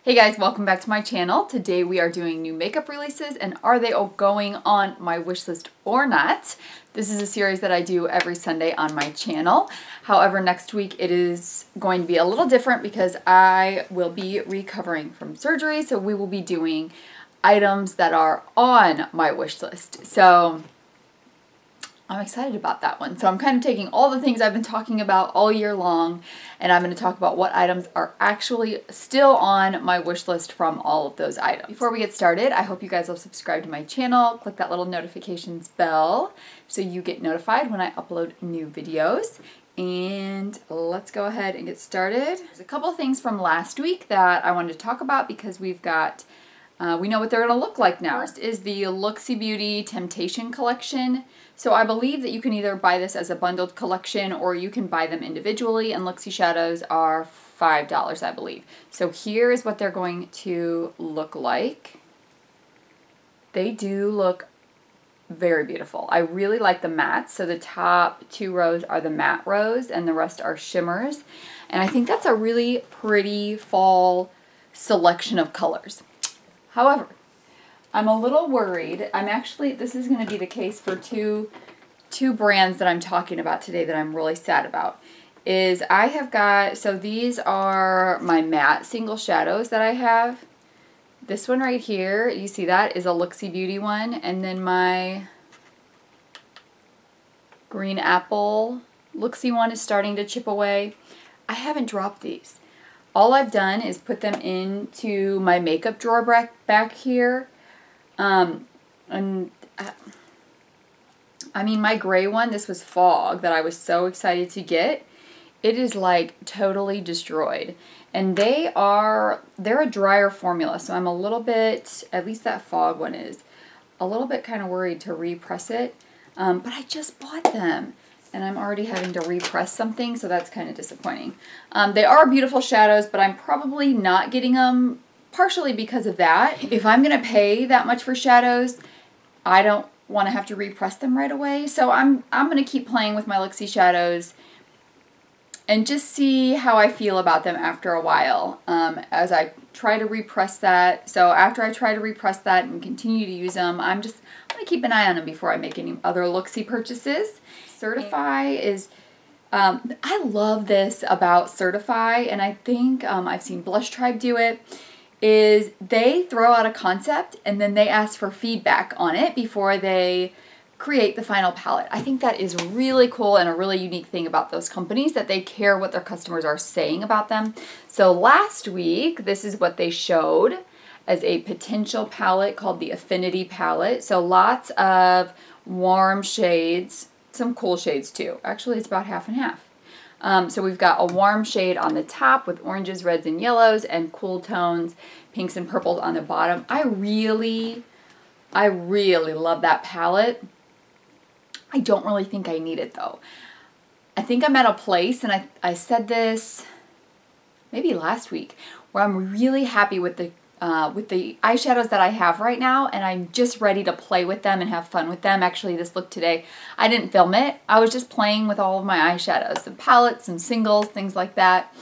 Hey guys, welcome back to my channel. Today we are doing new makeup releases and are they all going on my wish list or not? This is a series that I do every Sunday on my channel. However, next week it is going to be a little different because I will be recovering from surgery, so we will be doing items that are on my wish list. So I'm excited about that one. So I'm kind of taking all the things I've been talking about all year long, and I'm going to talk about what items are actually still on my wish list from all of those items. Before we get started, I hope you guys will subscribe to my channel, click that little notifications bell so you get notified when I upload new videos. And let's go ahead and get started. There's a couple of things from last week that I wanted to talk about because we've got we know what they're going to look like now. First is the Looxi Beauty Temptation Collection. So I believe that you can either buy this as a bundled collection or you can buy them individually, and Looxi shadows are $5, I believe. So here is what they're going to look like. They do look very beautiful. I really like the mattes. So the top two rows are the matte rows and the rest are shimmers. And I think that's a really pretty fall selection of colors. However, I'm a little worried. This is going to be the case for two brands that I'm talking about today that I'm really sad about. So these are my matte single shadows that I have. This one right here, you see that, is a Looxi Beauty one. And then my green apple Looxi one is starting to chip away. I haven't dropped these. All I've done is put them into my makeup drawer back here. I mean, my gray one, this was Fog, that I was so excited to get. It is like totally destroyed. And they're a drier formula, so I'm a little bit, at least that Fog one is, a little bit kind of worried to repress it. But I just bought them. And I'm already having to repress something, so that's kind of disappointing. They are beautiful shadows, but I'm probably not getting them partially because of that. If I'm going to pay that much for shadows, I don't want to have to repress them right away. So I'm going to keep playing with my Looxi shadows and just see how I feel about them after a while as I try to repress that. So after I try to repress that and continue to use them, I'm going to keep an eye on them before I make any other Looxi purchases. Certifeye is, I love this about Certifeye, and I think I've seen Blushtribe do it, is they throw out a concept and then they ask for feedback on it before they create the final palette. I think that is really cool and a really unique thing about those companies, that they care what their customers are saying about them. So last week, this is what they showed as a potential palette called the Affinity palette. So lots of warm shades, some cool shades too. Actually, it's about half and half. So we've got a warm shade on the top with oranges, reds, and yellows, and cool tones, pinks and purples on the bottom. I really love that palette. I don't really think I need it though. I think I'm at a place, and I said this maybe last week, where I'm really happy with the eyeshadows that I have right now, and I'm just ready to play with them and have fun with them. Actually, this look today, I didn't film it. I was just playing with all of my eyeshadows, some palettes, some singles, things like that,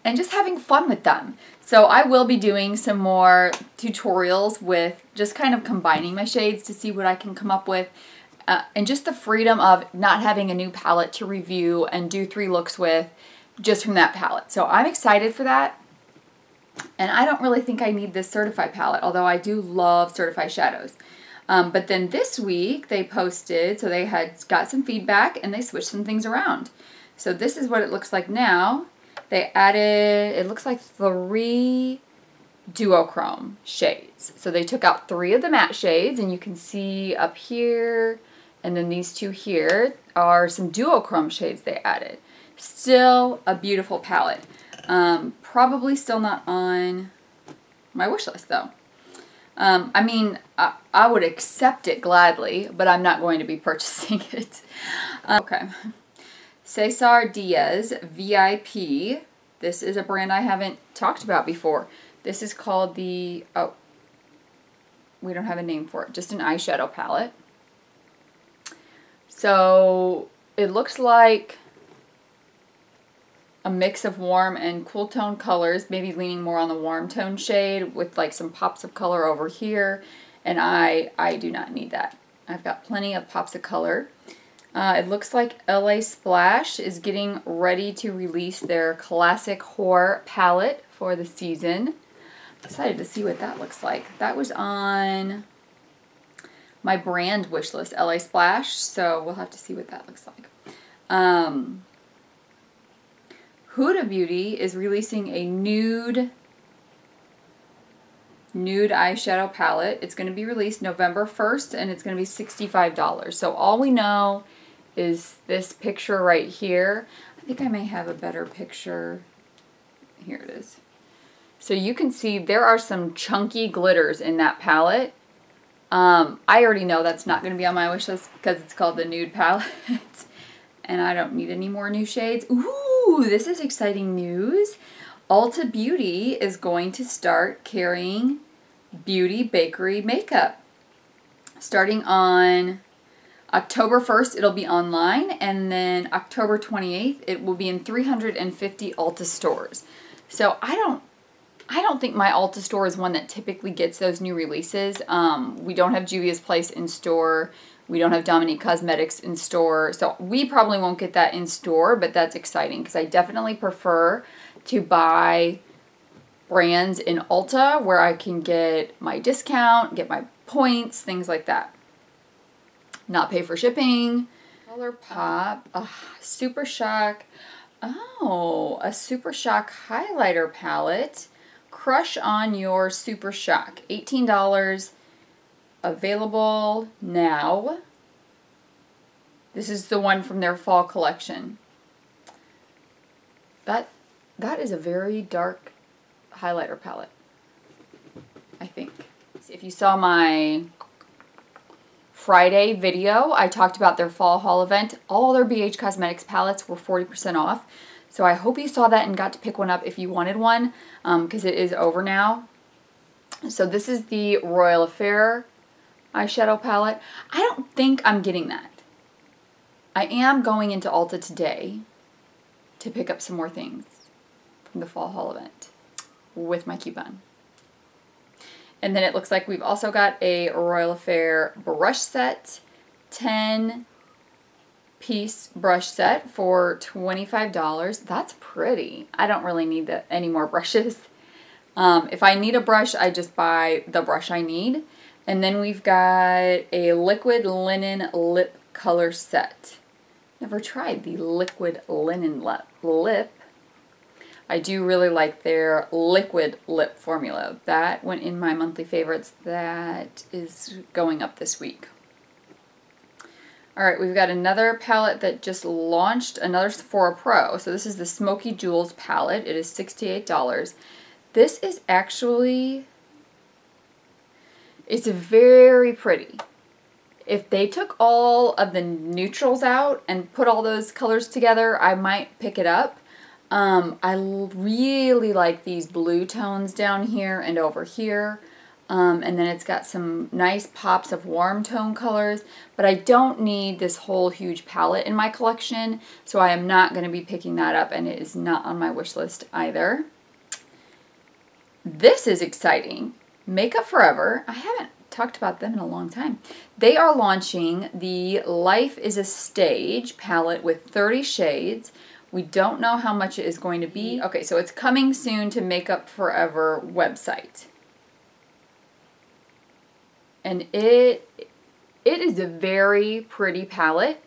and just having fun with them. So I will be doing some more tutorials with just kind of combining my shades to see what I can come up with, and just the freedom of not having a new palette to review and do 3 looks with just from that palette. So I'm excited for that. And I don't really think I need this Certifeye palette, although I do love Certifeye shadows. But then this week they posted, so they had got some feedback and they switched some things around. So this is what it looks like now. They added, it looks like 3 duochrome shades. So they took out 3 of the matte shades, and you can see up here, and then these 2 here are some duochrome shades they added. Still a beautiful palette. Probably still not on my wish list though. I mean, I would accept it gladly, but I'm not going to be purchasing it. Okay. Cesar Diaz VIP. This is a brand I haven't talked about before. This is called the, oh, we don't have a name for it, just an eyeshadow palette. So it looks like a mix of warm and cool tone colors, maybe leaning more on the warm tone shade with like some pops of color over here. And I do not need that. I've got plenty of pops of color. It looks like LA Splash is getting ready to release their Classic Horror palette for the season. Excited to see what that looks like. That was on my brand wish list, LA Splash, so we'll have to see what that looks like. Huda Beauty is releasing a nude eyeshadow palette. It's going to be released November 1st, and it's going to be $65. So all we know is this picture right here. I think I may have a better picture. Here it is. So you can see there are some chunky glitters in that palette. I already know that's not going to be on my wish list because it's called the Nude palette. And I don't need any more new shades. Ooh, this is exciting news. Ulta Beauty is going to start carrying Beauty Bakery makeup. Starting on October 1st, it'll be online, and then October 28th, it will be in 350 Ulta stores. So I don't think my Ulta store is one that typically gets those new releases. We don't have Juvia's Place in store. We don't have Dominique Cosmetics in store. So we probably won't get that in store, but that's exciting because I definitely prefer to buy brands in Ulta where I can get my discount, get my points, things like that. Not pay for shipping. ColourPop, Super Shock. Oh, a Super Shock highlighter palette. Crush on your Super Shock. $18. Available now. This is the one from their fall collection. That is a very dark highlighter palette, I think. If you saw my Friday video, I talked about their fall haul event. All their BH Cosmetics palettes were 40% off. So I hope you saw that and got to pick one up if you wanted one, because it is over now. So this is the Royal Affair eyeshadow palette. I don't think I'm getting that. I am going into Ulta today to pick up some more things from the fall haul event with my coupon. And then it looks like we've also got a Royal Affair brush set, 10-piece brush set for $25. That's pretty. I don't really need any more brushes. If I need a brush, I just buy the brush I need. And then we've got a liquid linen lip color set. Never tried the liquid linen lip. I do really like their liquid lip formula. That went in my monthly favorites. That is going up this week. Alright, we've got another palette that just launched, another Sephora Pro. So this is the Smokey Jewels palette. It is $68. This is actually, it's very pretty. If they took all of the neutrals out and put all those colors together, I might pick it up. I really like these blue tones down here and over here. And then it's got some nice pops of warm tone colors, but I don't need this whole huge palette in my collection, so I am not going to be picking that up, and it is not on my wish list either. This is exciting. Makeup Forever. I haven't talked about them in a long time. They are launching the Life is a Stage palette with 30 shades. We don't know how much it is going to be. Okay, so it's coming soon to Makeup Forever website. And it is a very pretty palette.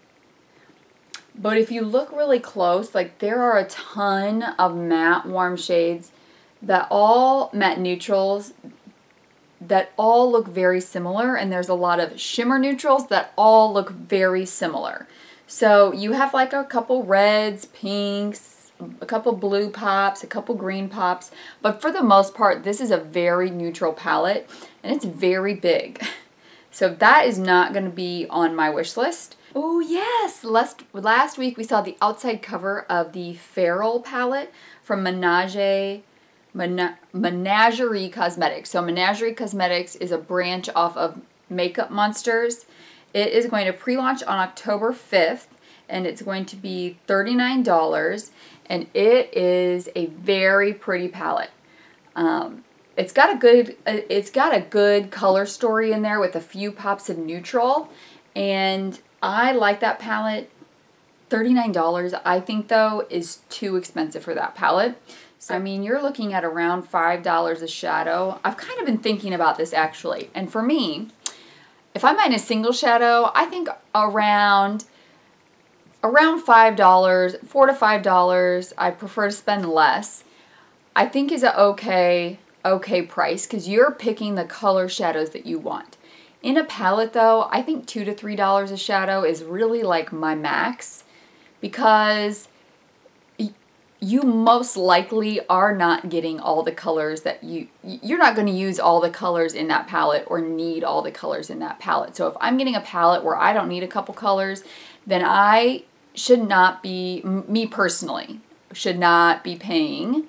But if you look really close, like there are a ton of matte warm shades that all matte neutrals that all look very similar, and there's a lot of shimmer neutrals that all look very similar. So you have like a couple reds, pinks, a couple blue pops, a couple green pops, but for the most part this is a very neutral palette and it's very big. So that is not going to be on my wish list. Oh yes, last week we saw the outside cover of the Feral palette from Menageri Cosmetics. So Menageri Cosmetics is a branch off of Makeup Monsters. It is going to pre-launch on October 5th, and it's going to be $39. and it is a very pretty palette. It's got a good color story in there with a few pops of neutral, and I like that palette. $39 I think though is too expensive for that palette. So I mean, you're looking at around $5 a shadow. I've kind of been thinking about this actually, and for me, if I'm buying a single shadow, I think around $5, $4 to $5. I prefer to spend less. I think is a okay price because you're picking the color shadows that you want. In a palette though, I think $2 to $3 a shadow is really like my max, because you most likely are not getting all the colors that you're not going to use all the colors in that palette or need all the colors in that palette. So if I'm getting a palette where I don't need a couple colors, then I should not be, me personally, should not be paying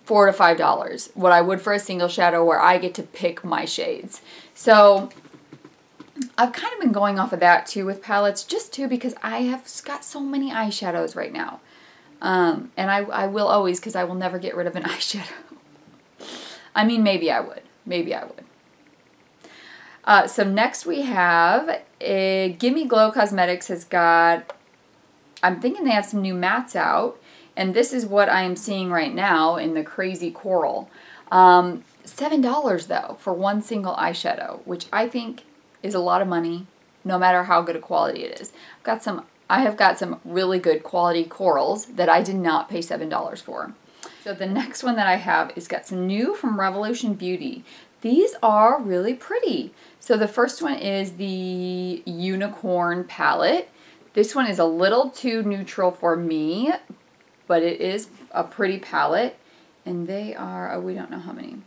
$4 to $5 what I would for a single shadow where I get to pick my shades. So I've kind of been going off of that too with palettes, just too because I have got so many eyeshadows right now. And I will always, because I will never get rid of an eyeshadow. I mean, maybe I would. Maybe I would. So next we have Gimme Glow Cosmetics has got, I'm thinking they have some new mattes out. And this is what I am seeing right now in the Crazy Coral. $7 though for one single eyeshadow, which I think is a lot of money, no matter how good a quality it is. I have got some really good quality corals that I did not pay $7 for. So the next one that I have is got some new from Revolution Beauty. These are really pretty. So the first one is the Unicorn palette. This one is a little too neutral for me, but it is a pretty palette. And they are, oh, we don't know how many.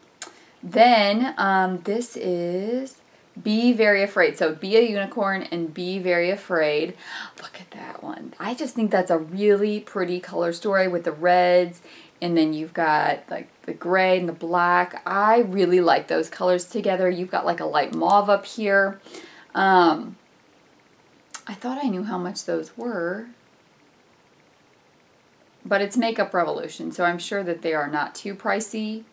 Then this is Be Very Afraid. So Be a Unicorn and Be Very Afraid. Look at that one. I just think that's a really pretty color story with the reds, and then you've got like the gray and the black. I really like those colors together. You've got like a light mauve up here. I thought I knew how much those were, but it's Makeup Revolution, so I'm sure that they are not too pricey.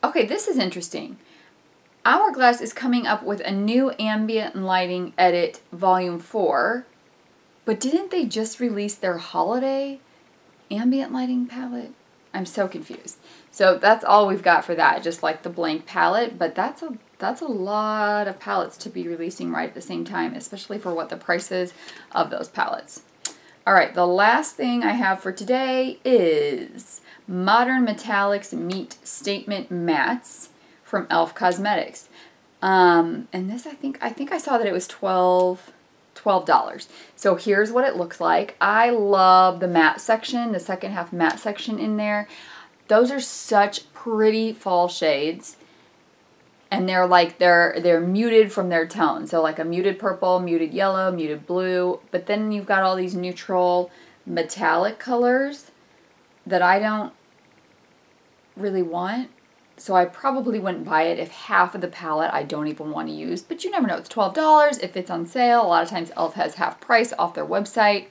Okay, this is interesting. Hourglass is coming up with a new ambient lighting edit volume 4, but didn't they just release their holiday ambient lighting palette? I'm so confused. So that's all we've got for that, just like the blank palette, but that's a lot of palettes to be releasing right at the same time, especially for what the price is of those palettes. All right, the last thing I have for today is Modern Metallics Meet Statement Mattes from e.l.f. Cosmetics. And this, I think I saw that it was $12. So here's what it looks like. I love the matte section, the second half matte section in there. Those are such pretty fall shades. And they're like, they're muted from their tone. So like a muted purple, muted yellow, muted blue. But then you've got all these neutral metallic colors that I don't really want. So I probably wouldn't buy it if half of the palette I don't even want to use. But you never know. It's $12 if it's on sale. A lot of times e.l.f. has half price off their website.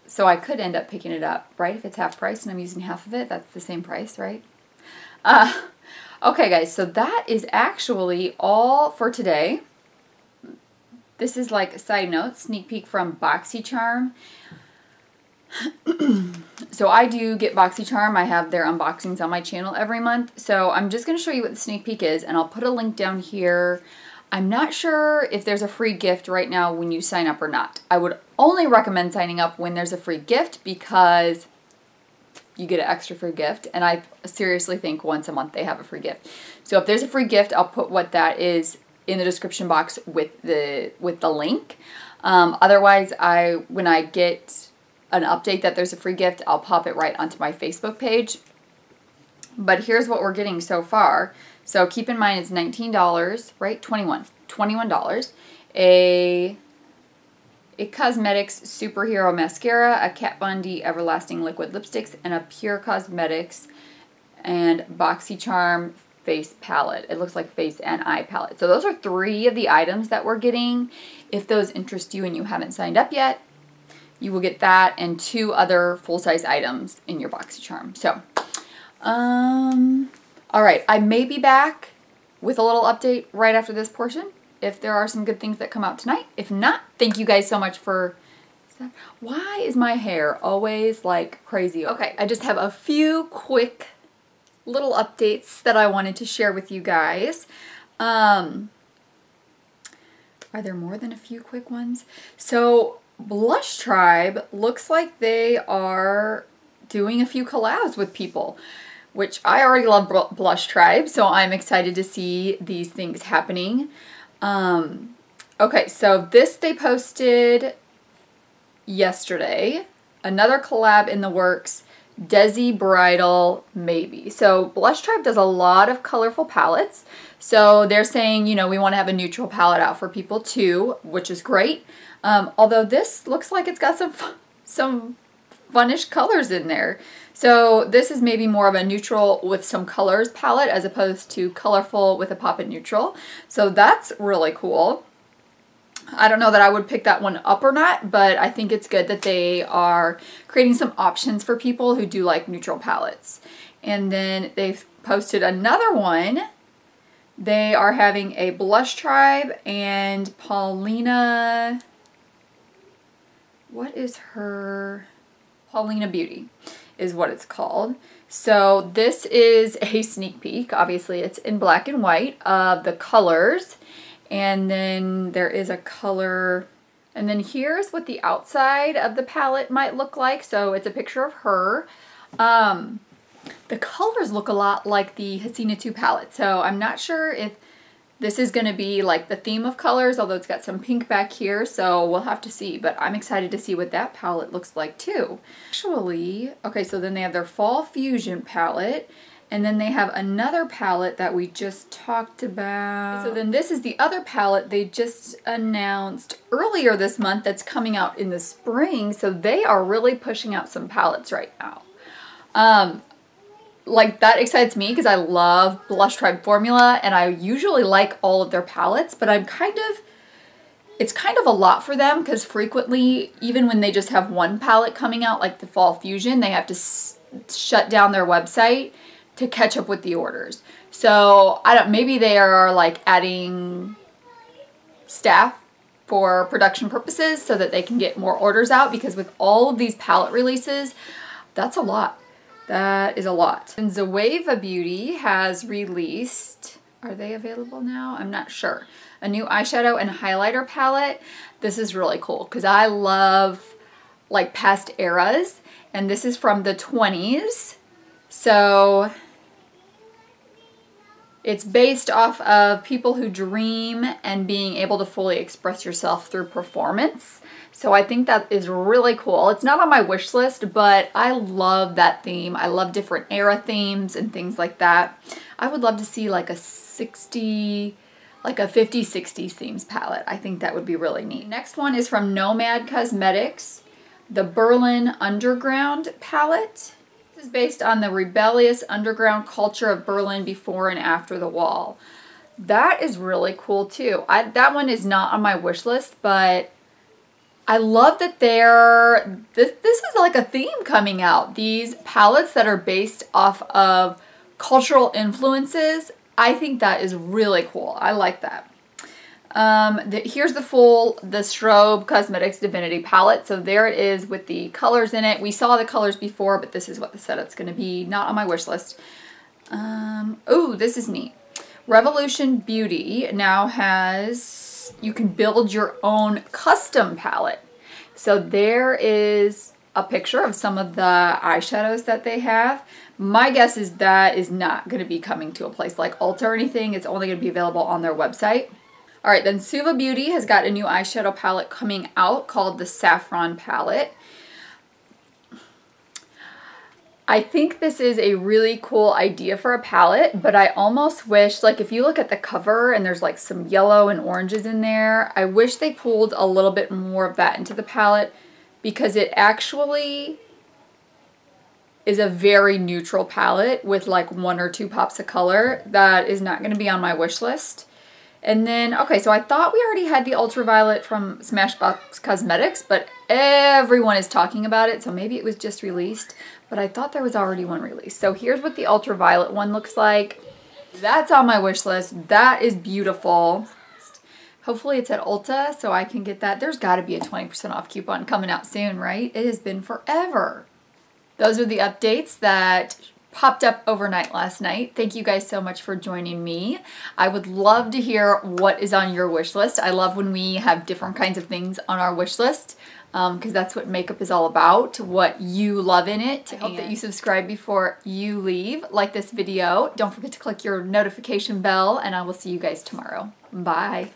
So I could end up picking it up, right? If it's half price and I'm using half of it, that's the same price, right? Okay, guys. So that is actually all for today. This is like a side note, sneak peek from Boxycharm. So I do get Boxycharm. I have their unboxings on my channel every month. So I'm just going to show you what the sneak peek is, and I'll put a link down here. I'm not sure if there's a free gift right now when you sign up or not. I would only recommend signing up when there's a free gift because you get an extra free gift, and I seriously think once a month they have a free gift. So if there's a free gift, I'll put what that is in the description box with the link. Otherwise, when I get an update that there's a free gift, I'll pop it right onto my Facebook page. But here's what we're getting so far. So keep in mind it's $19, right? $21. A Cosmetics Superhero Mascara, a Kat Von D Everlasting Liquid Lipsticks, and a Pure Cosmetics and Boxycharm Face Palette. It looks like face and eye palette. So those are 3 of the items that we're getting. If those interest you and you haven't signed up yet, you will get that and 2 other full-size items in your Boxycharm. So, all right, I may be back with a little update right after this portion if there are some good things that come out tonight. If not, thank you guys so much for... Why is my hair always like crazy? Okay, I just have a few quick little updates that I wanted to share with you guys. Are there more than a few quick ones? So Blushtribe looks like they are doing a few collabs with people, which I already love Blushtribe, so I'm excited to see these things happening. Okay, so this they posted yesterday. Another collab in the works, Desi Bridal maybe. So Blushtribe does a lot of colorful palettes. So they're saying, you know, we want to have a neutral palette out for people too, which is great. Although this looks like it's got some funnish colors in there. So this is maybe more of a neutral with some colors palette as opposed to colorful with a pop and neutral. So that's really cool. I don't know that I would pick that one up or not, but I think it's good that they are creating some options for people who do like neutral palettes. And then they've posted another one. They are having a Blushtribe and Paulina, what is her? Paulina Beauty is what it's called. So this is a sneak peek. Obviously it's in black and white of the colors. And then there is a color, and then here's what the outside of the palette might look like. So it's a picture of her. The colors look a lot like the Hasina 2 palette. So I'm not sure if this is going to be like the theme of colors, although it's got some pink back here. So we'll have to see, but I'm excited to see what that palette looks like too. Actually, okay, so then they have their Fall Fusion palette. And then they have another palette that we just talked about. So then this is the other palette they just announced earlier this month that's coming out in the spring. So they are really pushing out some palettes right now. Like that excites me because I love Blushtribe formula and I usually like all of their palettes, but it's kind of a lot for them because frequently, even when they just have one palette coming out, like the Fall Fusion, they have to shut down their website to catch up with the orders. So maybe they are like adding staff for production purposes so that they can get more orders out, because with all of these palette releases, that's a lot. That is a lot. And ZOEVA Beauty has released, are they available now? I'm not sure. A new eyeshadow and highlighter palette. This is really cool because I love like past eras, and this is from the 20s. So it's based off of people who dream and being able to fully express yourself through performance. So I think that is really cool. It's not on my wish list, but I love that theme. I love different era themes and things like that. I would love to see like a 50s, 60s themes palette. I think that would be really neat. Next one is from Nomad Cosmetics, the Berlin Underground palette. This is based on the rebellious underground culture of Berlin before and after the wall. That is really cool too. That one is not on my wish list, but I love that this is like a theme coming out. These palettes that are based off of cultural influences, I think that is really cool. I like that. Here's the Strobe Cosmetics Divinity palette. So there it is with the colors in it. We saw the colors before, but this is what the setup's going to be. Not on my wish list. Oh, this is neat. Revolution Beauty now has, you can build your own custom palette. So there is a picture of some of the eyeshadows that they have. My guess is that is not going to be coming to a place like Ulta or anything. It's only going to be available on their website. All right, then Suva Beauty has got a new eyeshadow palette coming out called the Saffron palette. I think this is a really cool idea for a palette, but I almost wish, like if you look at the cover and there's like some yellow and oranges in there, I wish they pulled a little bit more of that into the palette, because it actually is a very neutral palette with like 1 or 2 pops of color that is not going to be on my wish list. And then, okay, so I thought we already had the Ultraviolet from Smashbox Cosmetics, but everyone is talking about it, so maybe it was just released, but I thought there was already one released. So here's what the Ultraviolet one looks like. That's on my wish list. That is beautiful. Hopefully it's at Ulta so I can get that. There's got to be a 20% off coupon coming out soon, right? It has been forever. Those are the updates that popped up overnight last night. Thank you guys so much for joining me. I would love to hear what is on your wish list. I love when we have different kinds of things on our wish list because that's what makeup is all about, what you love in it. I hope that you subscribe before you leave. Like this video. Don't forget to click your notification bell and I will see you guys tomorrow. Bye.